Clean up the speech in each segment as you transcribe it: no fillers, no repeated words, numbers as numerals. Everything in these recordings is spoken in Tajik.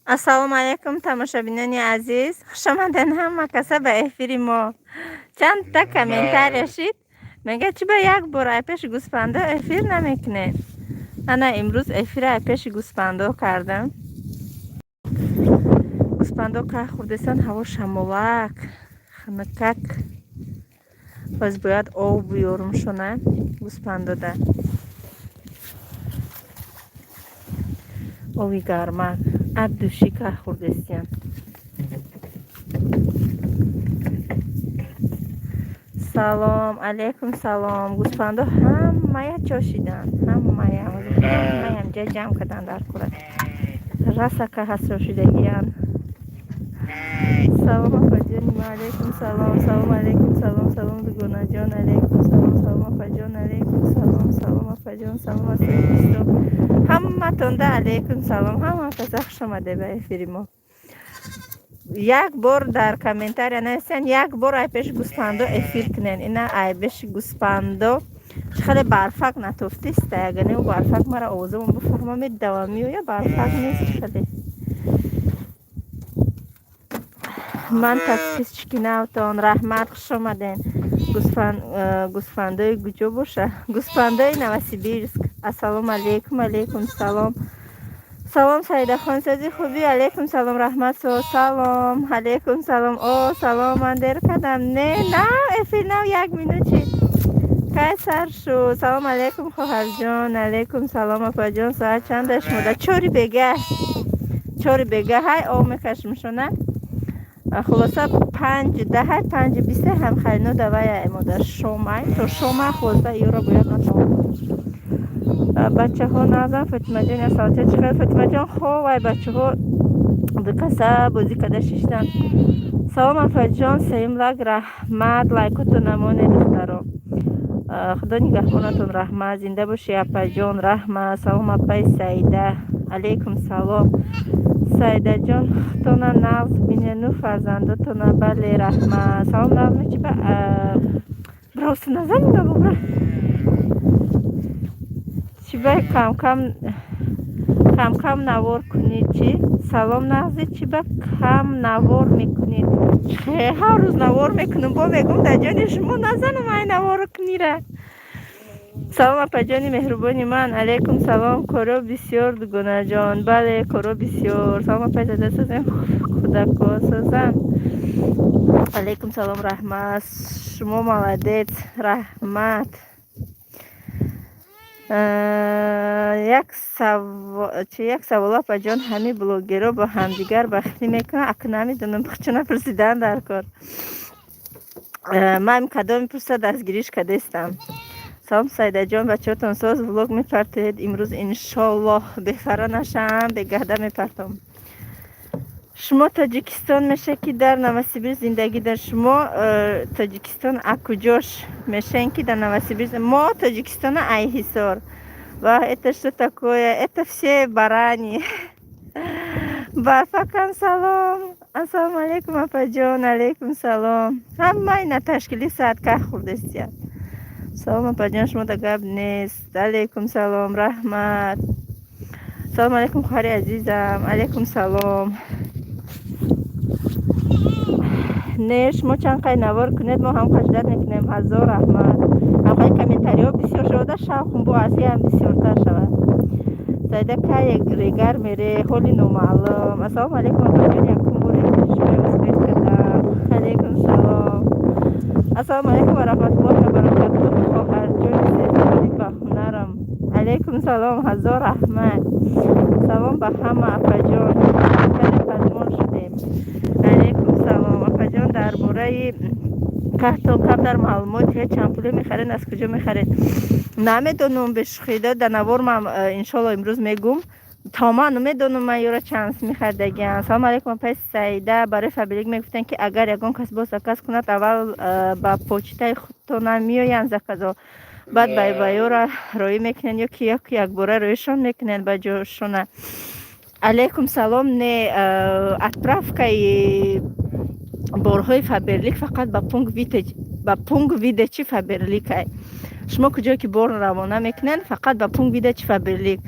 ассалому алайкум, тамошобинони азиз, хуш омадед ҳама каса ба эфири мо. Чандта комментария шид, мега чи ба як бор аз пеши гӯспандо эфир намекунед. Ана имрӯз эфира аз пеши гӯспандо кардам. Гӯспандо ка хурдесан ҳаво шамолак, ханакак. Баз бояд об биёрум шуна гӯспандода. Ови гармак, ак души ка хурдесиян. салом алейкум, салом. Гӯспандо ҳамая чошиданд, ҳамаям ҷамъ карданд дар кура. Раса ка ҳасрошидагиянд. салом афаҷони ма, алейкум салом. Салом алейкум, салом. Салом дугонаҷон, алейкум салом. Салом афаҷон, алейкум салом. Салом афаҷон, салом асоистон. ҳаматонда алейкум салом. ҳама каса хуш омадед ба эфири мо. як бор дар комментария нависен, як бор ай пеши гӯспандо эфир кунен. Ина ай пеши гӯспандо чи хеле барфак натофтиста. Ягане у барфак мара овозамон бифаҳмамед давамиё я барфак нест хеле. ман подписчикинавтон раҳмат, хуш омаден. гӯспандои куҷо боша? Гӯспандои Новосибирск. ассалому алейкум. Алейкум салом. салом саидахон сази хуби. алейкум салом раҳмат со. салом алейкум салом. о салом ман дер кардам. Не эфир нав 1 минути кай сар шуд. салом алейкум хоҳарҷон. алейкум салом апаҷон. соат чанда шумода? 4 бега ҳай об мекашмшона. хулоса 5:10 5:20 ҳам хайно давая модар шомай то шома хулоса ёра бояд натавон. бачаҳо назан фатимаҷон я салатия чиқар фатимаҷон ховай бачаҳо дукаса бозӣ када шиштан. салом афаҷон сеюм лак раҳмат лайкото намоне духтаро. худо нигаҳбонатон раҳмат. зинда боши апаҷон раҳмат. салом апаи саида. алейкум салом. саидаҷон тона навз бинену фарзандотона бале раҳмат. салом навз мечи ба бросу назанина бобра чи ба кам навор кунед чи? салом навзе чи ба кам навор мекунед? ҳар рӯз навор мекунам бо мегум дар ҷони шумо назанам ай навор кунира. салом апаҷони меҳрубони ман. алейкум салом. коро бисёр дугонаҷон. бале коро бисёр. салом апай зада созем кӯдако созам. алейкум салом раҳмат. шумо молодец раҳмат. як савол апаҷон ҳами блогеро ба ҳамдигар бахтӣ мекунанд? ака намедонам чӣ напурсидан дар кор. ман кадом мепурса дастгириш кадестам. салом саидаҷон бачаҳотон соз влог мепартед? имрӯз иншоллоҳ бефара нашам бегаҳда мепартом. шумо тоҷикистон меша ки дар Новосибирск зиндагӣ дар шумо тоҷикистон аз куҷош мешаем ки дар Новосибирск? мо тоҷикистона Айҳисор. ва это что такое? Это все барани. барфакам салом. ассалому алейкум апаҷон. алейкум салом. ҳамаи наташкили саатка хурдестия. салом апаҷон шумо да гап нест. алейкум салом раҳмат. салом алейкум хоҳари азизам. алейкум салом. не шумо чанд қай навор кунед мо ҳам қаждат мекунем. ҳазор раҳмат. ҳамқай комментариҳо бисёр шавода шавқум бо ази ҳам бисёртар шавад. зайда кай регар мере ҳоли номаълум. ассалому алейкум апаҷон якум бори шумоскет кардам. алейкум салом. ассалому алейкум ва раҳматуллоҳи ва баракатуҳ. хоҳарҷони зебои ба ҳунарам. алейкум салом. ҳазор раҳмат. салом ба ҳама апаҷон. каде пазмон шудем. алейкум салом. апаҷон дар бораи картон кам дар маълумот ҳеҷ чанд пуле мехаред? аз куҷо мехаред? намедонам бешухида данавор ман иншолло имрӯз мегум. то ман намедонам ман ёра чанд мехардагиам. салому алейкум апай саида. барои фабрик мегуфтанд ки агар ягон кас бо заказ кунад аввал ба почтаи худтона меоянд заказо. баъд ба ёра роӣ мекунанд ё ки якбора роишон мекунанд ба ҷошона. алейкум салом. не отправкаи борҳои фаберлик фақат ба пункт видачи фаберликай. шумо куҷое ки бор равона мекунанд фақат ба пункт видачи фаберлик.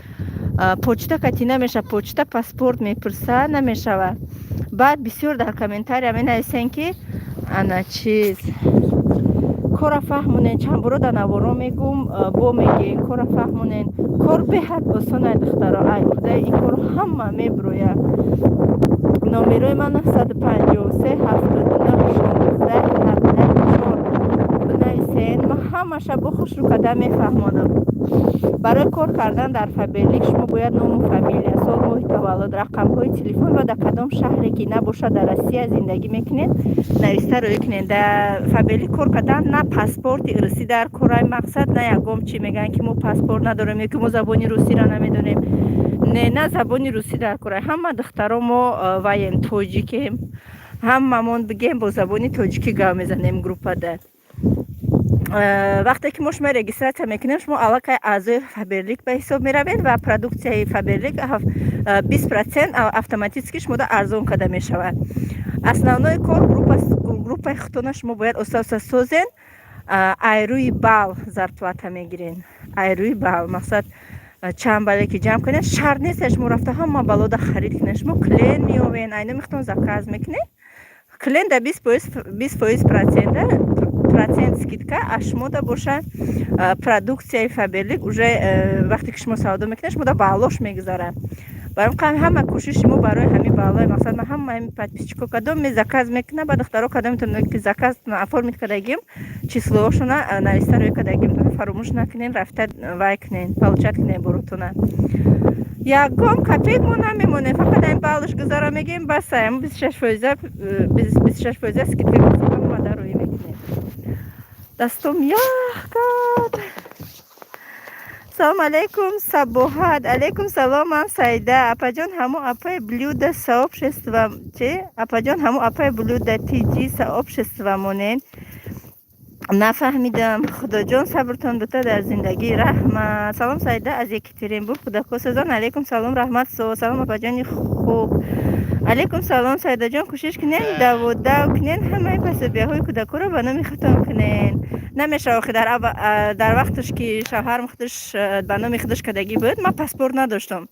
почта кати намеша, почта паспорт мепурса намешава. баъд бисёр дар комментария менависен ки ана чиз кора фаҳмонен, чандборо дар наворо мегум бо мегӯем кора фаҳмонен, кор беҳад осон ай духтаро, ай худаи ин корро ҳама мебирояд. номерои ман 953 79 16 бинависен. ман ҳамаша бо хушрӯ кардан мефаҳмонам. барои кор кардан дар Фаберлик шумо бояд ному фамилия, сол, моҳи таваллуд, рақамҳои телефон ва дар кадом шаҳре ки набошад дар Россия зиндагӣ мекунед нависта рӯй кунед. Дар Фаберлик кор кардан на паспорти ирсӣ дар кораи мақсад, на ягом чи мегӯян ки мо паспорт надорем ё ки мо забони русиро намедонем. не забони русӣ дар кораи ҳама духтаро мо ваем тоҷикем, ҳамамон бигем бо забони тоҷикӣ гап мезанем группада. вақте ки мо шумо регистратсия мекунем, шумо аллакай аъзои Фаберлик ба ҳисоб меравед ва продуксияи Фаберлик 20% автоматически шумода арзон карда мешавад. основной кор группаи хутона шумо бояд оста созен, айрӯи бал зарплата мегирен. айрӯи бал мақсад чанд бале ки ҷамъ кунед, шарт нест шумо рафта ҳама балода харид кунед. шумо клен меёвен, айно мехтон заказ мекунед, клен да 20% скидка, а шумода боша продуксияи Фаберлик уже вақте ки шумо савдо мекунед, шумода балош мегузарад. барои ҳама кӯшиши мо барои ҳамин балои мақсад ма ҳама подписчико кадом ме заказ мекунад, ба духтаро кадом метавонед ки заказ оформид кардагим, числоошона нависта рӯй кардагим, фаромӯш накунед рафта вай кунед, получат кунед боротона. ягом копейк мо намемонем, фақат ин балош гузара мегем, баса 26% скидка омада рӯй мекунед. дастум ях кард. салом алейкум Сабоҳат. алейкум салом, ман Саида. апаҷон ҳамо апай блюда сообщества чи? апаҷон ҳамо апай блюда тиҷи сообществамонен. нафаҳмидам. худоҷон сабртон бута дар зиндагӣ. раҳмат. салом Саида аз Екатеринбург. худокосазон. алейкум салом. раҳмат. салом апаҷони хуб. алейкум салом Саидаҷон. кӯшиш кунен даводав кунен ҳамаи пособияҳои кӯдакоро ба номи худтон кунен. намеша охи дар вақташ ки шавҳарам худаш ба номи худаш кардагӣ буд, ман паспорт надоштам.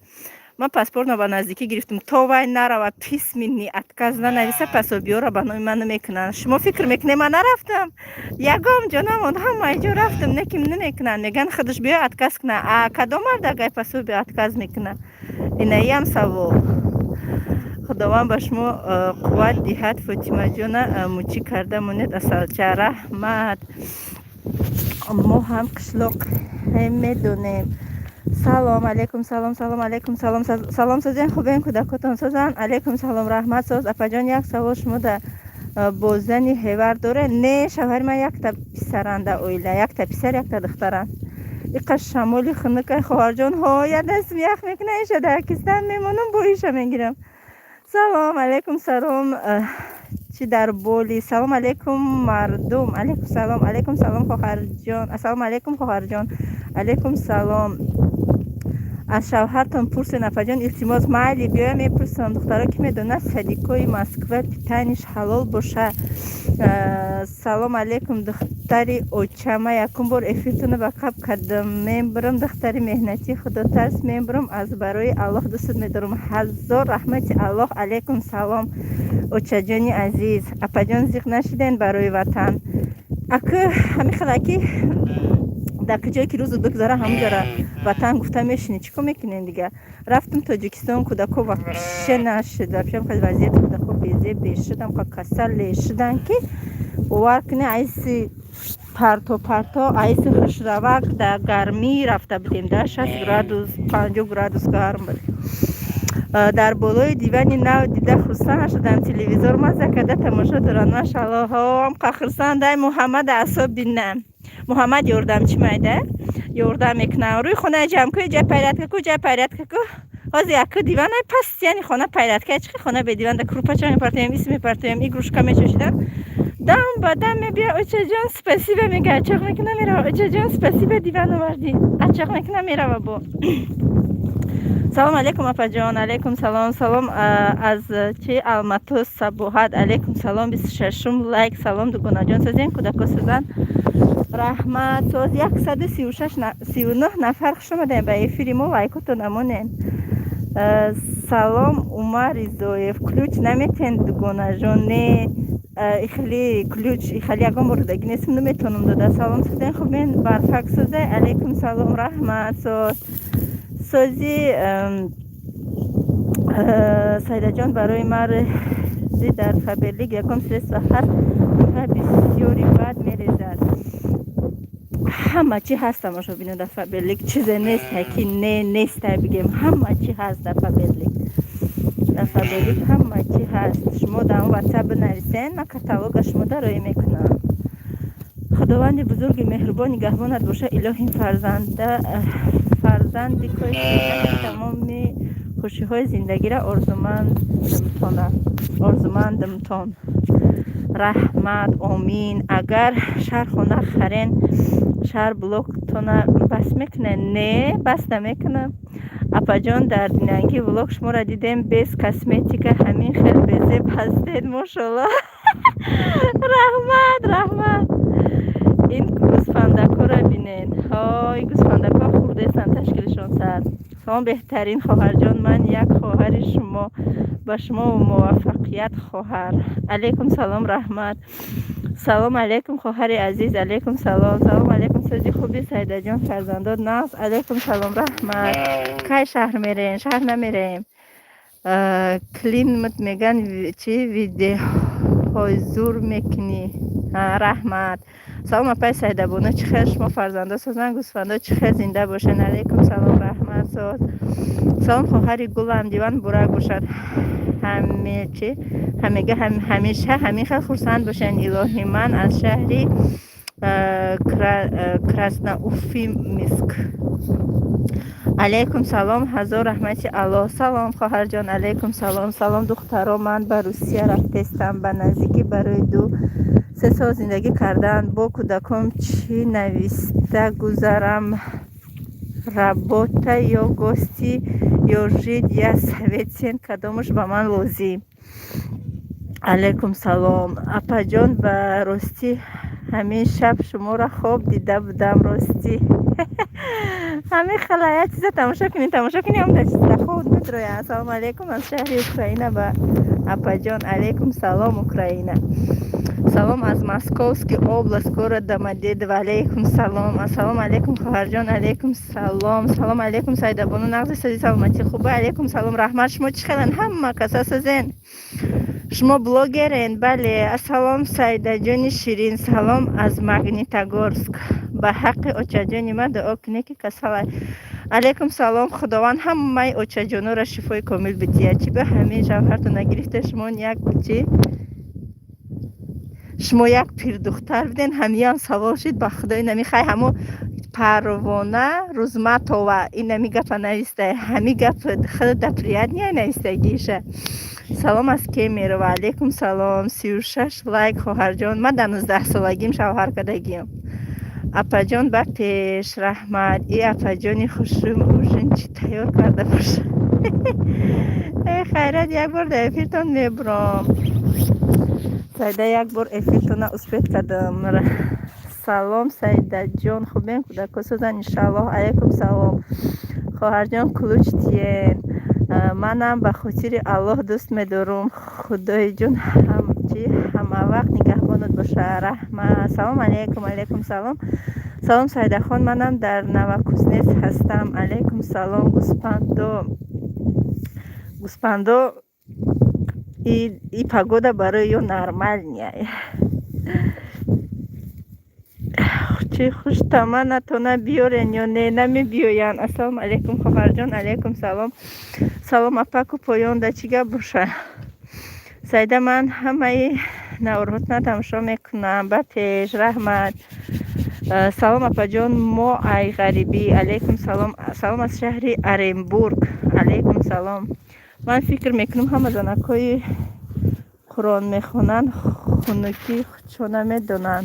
ман паспортно ба наздикӣ гирифтам, то вай нарава письменный отказ нанависа, пособиёро ба номи ман намекунанд. шумо фикр мекунед ман нарафтам? ягом ҷо намонд, ҳамаи ҷо рафтам, неким намекунанд. меган худаш биё отказ куна. а кадом мардагай пособие отказ мекуна? инаиам савол. худованд ба шумо қувват диҳад. фотимаҷона мучӣ карда монед асалча. раҳмат. мо ҳам қишлоқ медонем. салом алейкум. салом алейкум. салом созен хубен, кӯдакотон созан. алейкум салом. раҳмат. соз апаҷон, як савол, шумо да бо зани ҳевар доре? не, шавҳари ман якта писаранда оила, якта писар, якта духтаранд. иқа шамоли хунукай хоҳарҷон ҳоя дастим ях мекуна, иша дар кистан мемонам, бо иша мегирам. салом алейкум. салом чи дар боли. салом алейкум мардум. алейкум салом. алейкум салом хоҳарҷон. ассалому алейкум хоҳарҷон. алейкум салом. аз шавҳартон пурсен апаҷон. илтимос майли биёя мепурсам. духтаро ки медонад садикои Москва питаниш ҳалол боша. салом алейкум духтари очама. якум бор эфиртона ба қаб кардам. мебурам духтари меҳнатӣ, худо тарс мебурам, аз барои Аллоҳ дӯстат медорам. ҳазор раҳмати Аллоҳ. алейкум салом очаҷони азиз. апаҷон зиқ нашиден барои ватан. акӯ ҳамихелаки дар куҷое ки рӯзу бигзара ҳамуҷара ватан гуфта мешини, чӣ кор мекунем дига? рафтам Тоҷикистон, кӯдако вообще нашид, вообще вазияти кӯдако безе бешудам, касале шудан ки бовар кунӣ айси парто айси хушравак дар гармӣ рафта будем, дар 60 градус 50 градус гарм буд. дар болои дивани нав дида хурсанд шудам. телевизор мазза карда тамошо доранд. машаллоҳ ка хурсанд. ай муҳаммад асоб бинам. муҳаммад ёрдамчӣ майда ёрдам мекунам. рӯи хонаи ҷамъкӯи ҷай пайратка ку ҳозир яку диванай паст, яъни хона пайратка чӣ хона бе диван, да крупача мепартоем, ис мепартоем, игрушка мечошидам. дам ба дам мебия. очаҷон спасибо мега, ачоқ мекуна мерава. очаҷон спасибо диван оварди, ачоқ мекуна мерава бо. салом алейкум апаҷон. алейкум салом. салом аз чи Алмату Сабоҳат. алейкум салом. 26 лайк. салом дугонаҷон созем, кӯдако созан. رحمت ساز 139 نفر خوش آمدین به افیر ما لایکاتو نمونین. سلام عمر رضایف کلوچ نمیتین دوگانه جان نه خیلی کلوچ خیلی اگه بردگی نیستم نمیتونم داده. سلام سازین خوبین برفک سازه علیکم سلام رحمت سازی سایده جان برای من در فبرلیگ یکم سرس و هر بسیاری بد میریزد. همه چی هست تماشا بینه در فبرلیگ چیزی نیست که نیست بگیم همه چی هست در فبرلیگ. در فبرلیگ همه چی هست. شما در اون واتساپ بنویسین من کتالوگ شما در روی میکنم. خداوند بزرگ مهربان نگهبانت باشه الهی فرزندی که تمام خوشی های زندگی را آرزومندمتان رحمت آمین. اگر شهر خونه خرین شهر بلوک تونه بس میکنه نه بس نمیکنه. اپا جان در دیننگی بلوک شما را دیدیم بیس کسمتیک همین خیلی بزیب هستید ماشالله. رحمت این گوسفندک ها را بینین های گوسفندک ها خورده سن تشکیلشون سر. سلام بهترین خواهر جان من یک خواهر شما با شما و موفقیت خواهر. علیکم سلام رحمت. سلام علیکم خواهر عزیز. علیکم سلام علیکم سازی خوبی سایده جان فرزنداد ناز. علیکم سلام رحمت. کی شهر میرین؟ شهر نمیریم. کلین مت میگن چی ویدیو های زور میکنی رحمت. سلام اپای سایده بونه چی خیر شما فرزنده سازن گوسفنده چی خیر زنده باشن. علیکم سلام رحمت ساز. سلام خواهر گلم دیوان برک باشد همیشه همین خیلی خورسند باشن الهی. من از شهری کراسنوفیمسک. علیکم سلام هزار رحمت الله. سلام خواهر جان. علیکم سلام دخترا من به روسیه رفتستم به نزدیکی برای 2-3 سال زندگی کردن. با کودکم چی نویسته گذارم رابطه یا گستی یا جید یا سویتین کدامش به من لازم. علیکم سلام اپا جان به راستی همین شب شما را خواب دیده بودم راستی. همین خلایت چیزا تماشا کنین هم در چیزا خواب ندروی. سلام علیکم از شهر اوکراینه به اپا جان. علیکم سلام اوکراینه. سلام از مسکوسکی область город Домодедово. علیکم سلام. السلام علیکم خواهر جان. علیکم سلام علیکم سایده بانو نغزی سازی سلامتی خوبه. علیکم سلام رحمت. شما چی خیلن همه کسا سازین شما بلوگرین بله. السلام سایده جان شیرین. سلام از ماگنیتогорسк به حق اوچه جانی من دعا کنی که کسا. علیکم سلام خداوند همه اوچه جانو را شفای کامل بدیه. چی به همه جوهرتون نگریفته شما یک بچی شما یک پیر دختر بدین همیان سوال شید با خدای نمیخوای همو پروانه روزمتوه این نمی گفت نویسته همی گفت خود دپریاد نیای نویسته گیشه. سلام از که میره و علیکم سلام 36 لایک خواهر جان. من 12 سالگیم شوهر کردگیم. اپا جان با پیش رحمت. ای اپا جانی خوشون چی تیار کرده باشه. خیرت یک بار در افیرتون میبرم سایده یک بار افیرتون اسپیت کردم. سلام سایده جان خوبین کودک سازن انشالله. علیکم سلام خواهر جان کلوچ تین منم به خاطر الله دوست میدارم. خدای جون همه وقت نگهبانت باشه رحمت. سلام علیکم. علیکم سلام سایده خان منم در نوکوزنیس هستم. علیکم سلام گوسپندو ای پگودا برای یو نرمال نیای چی خوش تمام نتونه بیارین یا نه نمی بیاین. السلام علیکم خواهر جان. علیکم سلام اپاکو پایان ده چیگه باشه سایده من همه نورهات تماشا میکنم به پیش رحمت. سلام اپا جان ما ای غریبی. علیکم سلام از شهر ارنبورگ. علیکم سلام. من فکر میکنم همه زنکای قرآن میخونن خونکی چونه میدونن.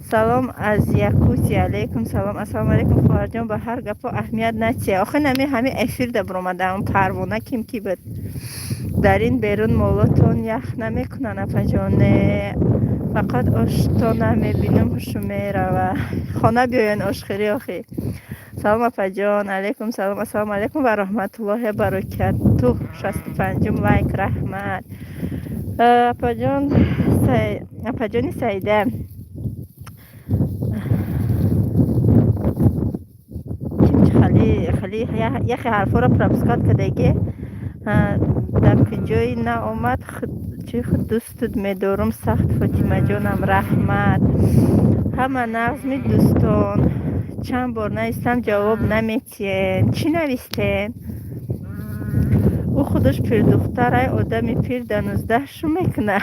салом аз Якутия. Алейкум салом. Ассалому алейкум хоҳарҷон, ба ҳар гапо аҳамият начия. Охир нами ҳами эфир да буромадаам парвона ким ки буд. Дар ин берун молотон ях намекунанд апаҷон. Не фақат оштон намебинам ҳушу мерава. Хона биёян ошхирӣ охи. Салом апаҷон. Алейкум салом. Ассалому алейкум ва раҳматуллоҳи ва баракатуҳ. 65 лайк раҳмат. Апаҷони Саида. خلی یخ حرفا را پرابسکات کدگی در کجای نامد چی خود دوستت میدارم سخت فاطمه جانم رحمت. همه نظم دوستان چند بار نویستم جواب نمیتین. چی نویستین؟ او خودش پیر دختره آدمی پیر 19 شو میکنه.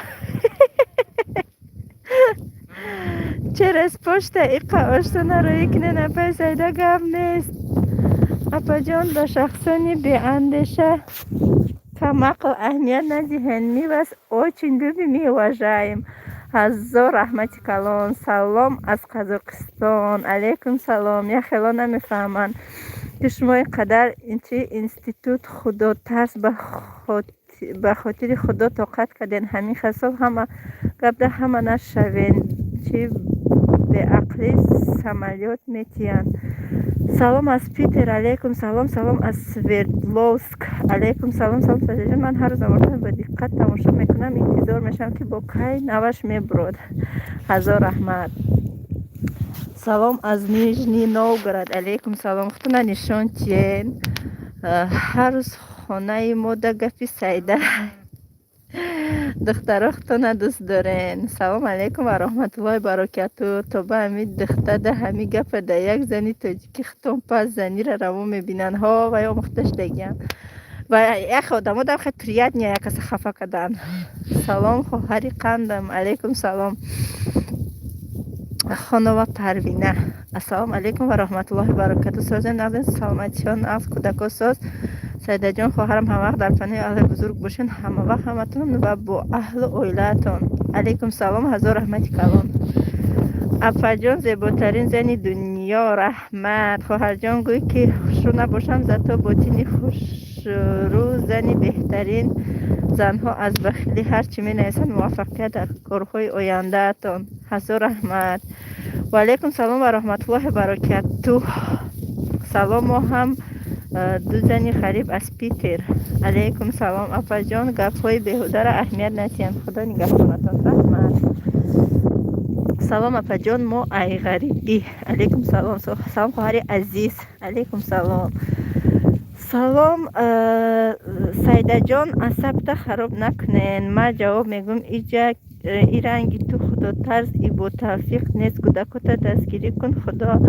چرا از پشت ایقا آشتانه روی کنه نپای سایده گم نیست. اپا جان به شخصانی بی اندیشه کمقل اهمیت ندهن میوز очень любим и уважаем. هزار رحمتی کلان. سلام از قزاقستان. علیکم سلام. یا خیلی نمیفهمن که شما قدر اینچه انستیتوت خدا ترس به خاطر خدا طاقت کردین. همین خسال همه گبده همه نشوین چی به عقلی سمالیات میتین. سلام از پیتر. علیکم سلام. سلام از سوردلوسک. علیکم سلام. سلام سجاد. من هر زمان با دقت تماشا میکنم. انتظار میشم که با کی نوش میبرد. هزار رحمت. سلام از نیژنی نوگراد. علیکم سلام. خودتون نشان چین. هر روز خانه ما در گپی سایده دخترها خودتون دوست دارین. سلام علیکم و رحمت الله و برکاته. تا به همین دختر ده همی گپ ده یک زنی تاجیکی خودتون پس زنی را رو میبینن ها و یا مختش دیگن و یک آدم ها در خیلی پریاد نیا یک خفه کدن. سلام خواهری قندم. علیکم سلام خانم پروینه. السلام علیکم و رحمت الله و برکاته. سازن نازن سلامتیان از کودکا ساز سیده جان خواهرم همه وقت در پناه اهل بزرگ باشین. همه وقت همتون و با اهل اویلتون. علیکم سلام. هزار رحمتی کلان. اپا جان زیباترین زنی دنیا رحمت. خواهر جان گوی که خوش رو نباشم زتا باطینی خوش رو زنی بهترین زنها از بخیلی هرچی می نیستن موفقیت در کارهای آینده تان. هزار رحمت. و علیکم سلام و رحمت الله و برکاته. سلام ما هم دو زنی خریب از پیتر. علیکم سلام. اپا جان گفت های بیهوده را اهمیت نتیم. خدا نگهدارتان. رحمت. سلام اپا جان ما ای غریبی. علیکم سلام. سلام خواهر عزیز. علیکم سلام. سلام سیده جان عصبت خراب نکنین. ما جواب میگم ای رنگی تو خدا طرز ای با توفیق نیست. کودکات دستگیری کن. خدا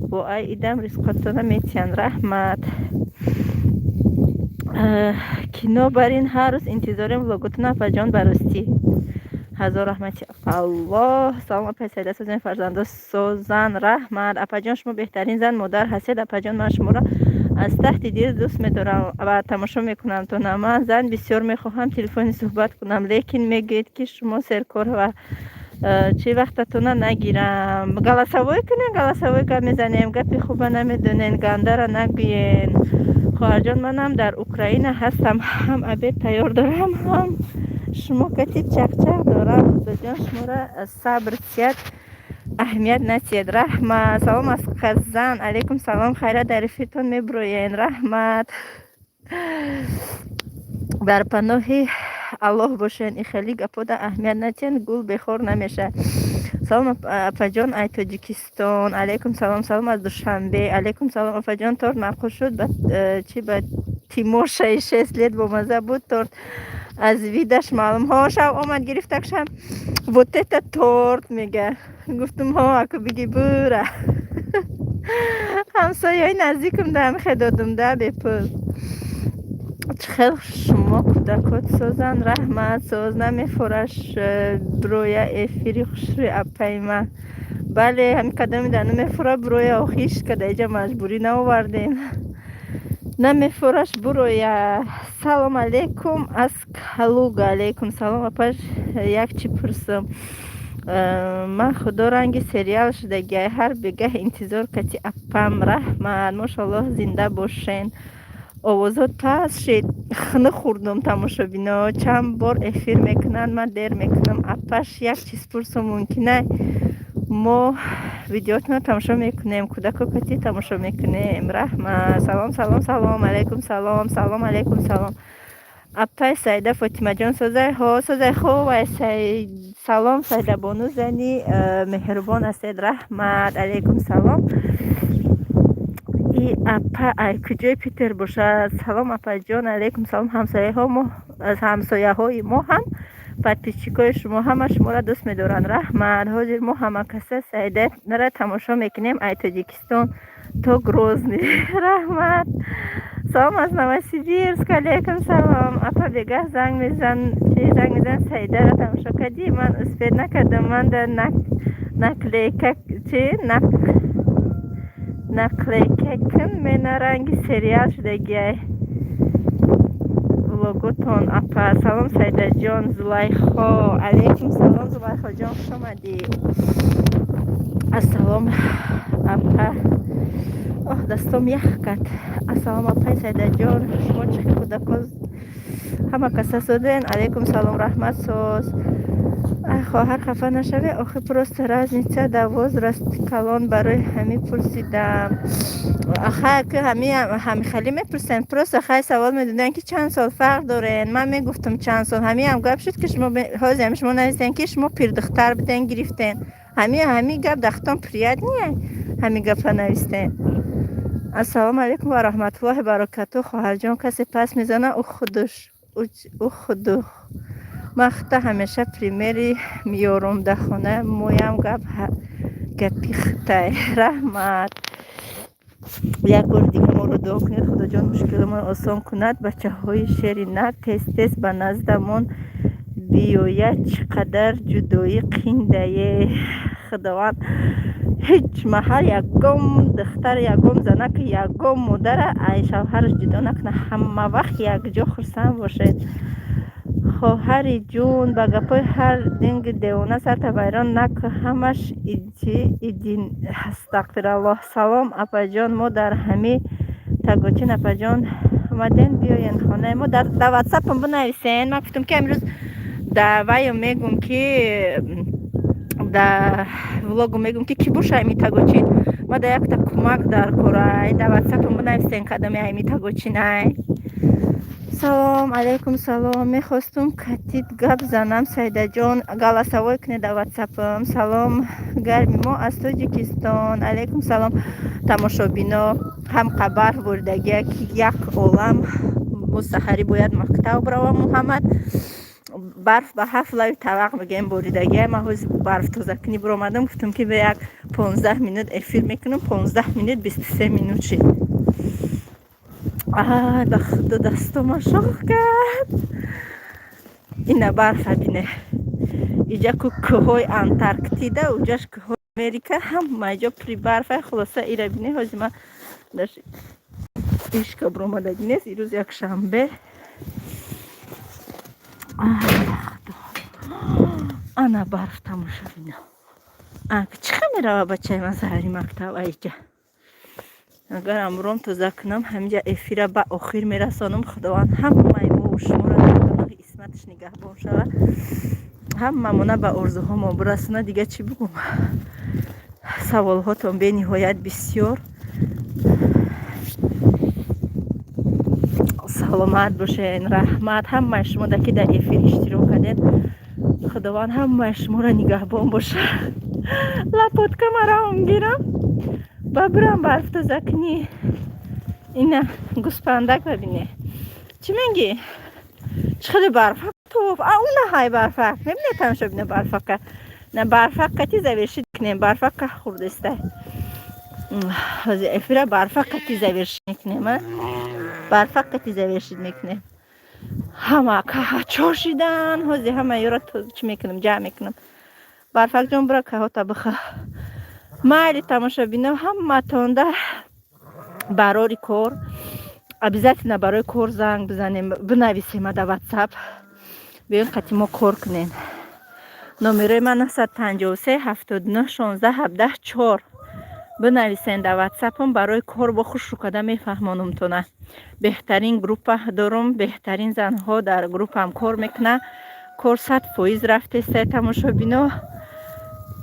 با ای ایدم رزقاتون میتین. رحمت. کینو برین هر روز انتظارم ولاگتون اپا جان براستی. هزار رحمتی الله. سلام اپا سیده سازن فرزنده سوزن. رحمت. اپا جان شما بهترین زن مادر هستید. اپا جان من شما را از تحت دل دوست می‌دارم و تماشا میکنم. تو من زن بسیار میخواهم تلفنی صحبت کنم لیکن میگید که شما سرکار و چه وقتتون نگیرم. گلاسوی کنین. گلاسوی که میزنیم گپی خوبه نمیدونین. گنده را نگوین. خواهر جان منم در اوکراین هستم. هم عبید تیار دارم هم شما کتیب چک دارم. خدا جان شما را صبر سیاد اهمیت نتید. رحمت. سلام از قزان. علیکم سلام. خیرات در رفیقتون میبروین. رحمت. در پناه الله باشین. ای خیلی گپا ده اهمیت نتین گل بخور نمیشه. سلام اپا جان ای تاجیکستان. علیکم سلام. سلام از دوشنبه. علیکم سلام اپا جان. تورت نقل شد چی با تیمور 6 لیت با مزه بود. تورت از ویدش معلوم ها شو آمد گرفتکشم وطت تورت میگه. گفتم ها اکو بگی بوره. همسایه های نزدیکم ده همه دادم ده بپل. خیلی شما کودکات سازن. رحمت. ساز نمیفورش بروی افیری خوشی اپایما. بله همین قدمی ده نمیفوره بروی آخیش که ده ایجا مجبوری نووردین. نمیفورش بروی. سلام علیکم از کلوگ. علیکم سلام. اپاش یک چی پرسم. من خدا رنگ سریال شدگی هر بگه انتظار کتی اپم رحمت ماشاءالله زنده باشین. آوازات پس شد نخوردم تماشا بینا چند بار افیر میکنن من دیر میکنم اپش یک چیز پرسو ممکنه ما ویدیوتون رو تماشا میکنیم کودک و کتی تماشا میکنیم رحمت سلام سلام سلام علیکم سلام سلام علیکم سلام اپای سایده فاطمه جان سازه ها سازه خوب و سلام سایده بانو زنی مهربان هستید رحمت علیکم سلام ای اپا ای کجای پیتر باشه سلام اپا جان علیکم سلام همسایه ها ما از همسایه های ما هم پدپیچیکای شما همه شما را دوست میدارن رحمت حاضر ما همه کسه سایده نره تماشا میکنیم ای تاجیکستان تو گروزنی رحمت سلام از نوسیبیرسک علیکم سلام اپا بگه زنگ میزن چی زنگ میزن سایده را تماشا کردی من اسپید نکردم من در نکلیکک چی نکلیککن من رنگ سریال شدگی لوگوتون اپا سلام سایده جان زلیخا علیکم سلام زلیخا جان خوش آمدی السلام اپا اوه دستم یخ کرد السلام اپا سایده جان شما چه کودکاز همه کسا سودین علیکم سلام رحمت ساز خواهر خفه نشوه آخه پروست رازنیچه دواز راست کلان برای همی پرسیدم آخه که همی خیلی میپرسن پروست آخه سوال میدونن که چند سال فرق دارین من میگفتم چند سال هم گپ شد که شما حاضر هم شما نویستین که شما پیر دختر بدین گرفتین همی گپ دختان پریاد نیه همی گپ نویستین السلام علیکم و رحمت الله و برکاته خواهر جان کسی پس میزنه او خودش مخته همیشه پریمری میارم در خانه مویم گپی خطه رحمت یک بار دیگه ما رو دعا کنید خدا جان مشکل ما آسان کند بچه های شیری نه تست به نزدمون بیاید چقدر جدایی قینده خداوند هیچ محل یکم دختر یکم زنک یکم مادر ای شوهرش جدا نکنه همه وقت یک جا خرسند باشید خواهر جون با گپای هر دنگ دیوانه سر تا ویران نک همش ایدین استغفر الله سلام اپا جان ما در همی تگوچین اپا جان اومدین بیاین خانه ما در واتساپ هم بنویسین من گفتم که امروز در ویو میگم که در ولوگو میگم که کی باشه همی تگوچین ما در یک تا کمک در کاره در واتساپ هم بنویسین کدام همی تگوچین ای سلام علیکم سلام میخواستم کتید گپ زنم سایده جان گلاسوای کنه در واتساپم سلام گرمی ما از تاجیکستان علیکم سلام تماشا بینا هم خبر وردگی که یک عالم مستخری باید مکتب برو محمد برف به 7 لایو طبق میگیم بریدگی ما حوز برف تازکنی برو آمدم گفتم که به یک 15 مینوت افیر میکنم 15 مینوت 23 مینوت شد دو دستم شاخ کرد اینه برف بینه اینجا که های انتارکتیدا اونجاش که های امریکا هم اینجا پری برف خلاصه ایره بینه حاجی من داشت ایشکا برامدگی نیست این روز یک شنبه انا برف تماشا بینه چه میره بچه من سهری مکتب ایجا اگر امروم تازه کنم همینجا افیره به آخر میرسانم خداوند همه ما و شما را در پناه اسمتش نگهبان شود هممونه به آرزوها ما برسونه دیگه چی بگم سوالهاتون به نهایت بسیار سلامت باشین رحمت همه شما که در افیر اشتراک کردین خداوند همه شما را نگهبان باشه لپات کمره هم گیرم برم برف تازه کنی اینه گوسپندک ببینه چی میگی؟ چقدر برفک توف اونه های برفک نبینه تمشا بینه برفک نه برفک کتی زویرشید کنیم برفک خورده استه افیره برفک کتی زویرشید میکنیم برفک کتی زویرشید میکنیم همه که چاشیدن همه یورا چی میکنم جمع میکنم برفک جان برا که ها تا بخوا مایلی تماشا بینم همه تانده برای کار ابزت نه برای کار زنگ بزنیم بنویسیم در واتساپ بیاین قطعی ما کار کنین номерои ман 953 79 16 17 4 бинависен дар ватсапам. барои кор бо хушрукада мефаҳмонумтона. беҳтарин группа дорум, беҳтарин занҳо дар группам кор мекунанд. кор 100% рафтеста тамошобино.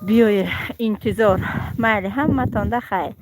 биёе интизор. майли ҳаматонда хайр.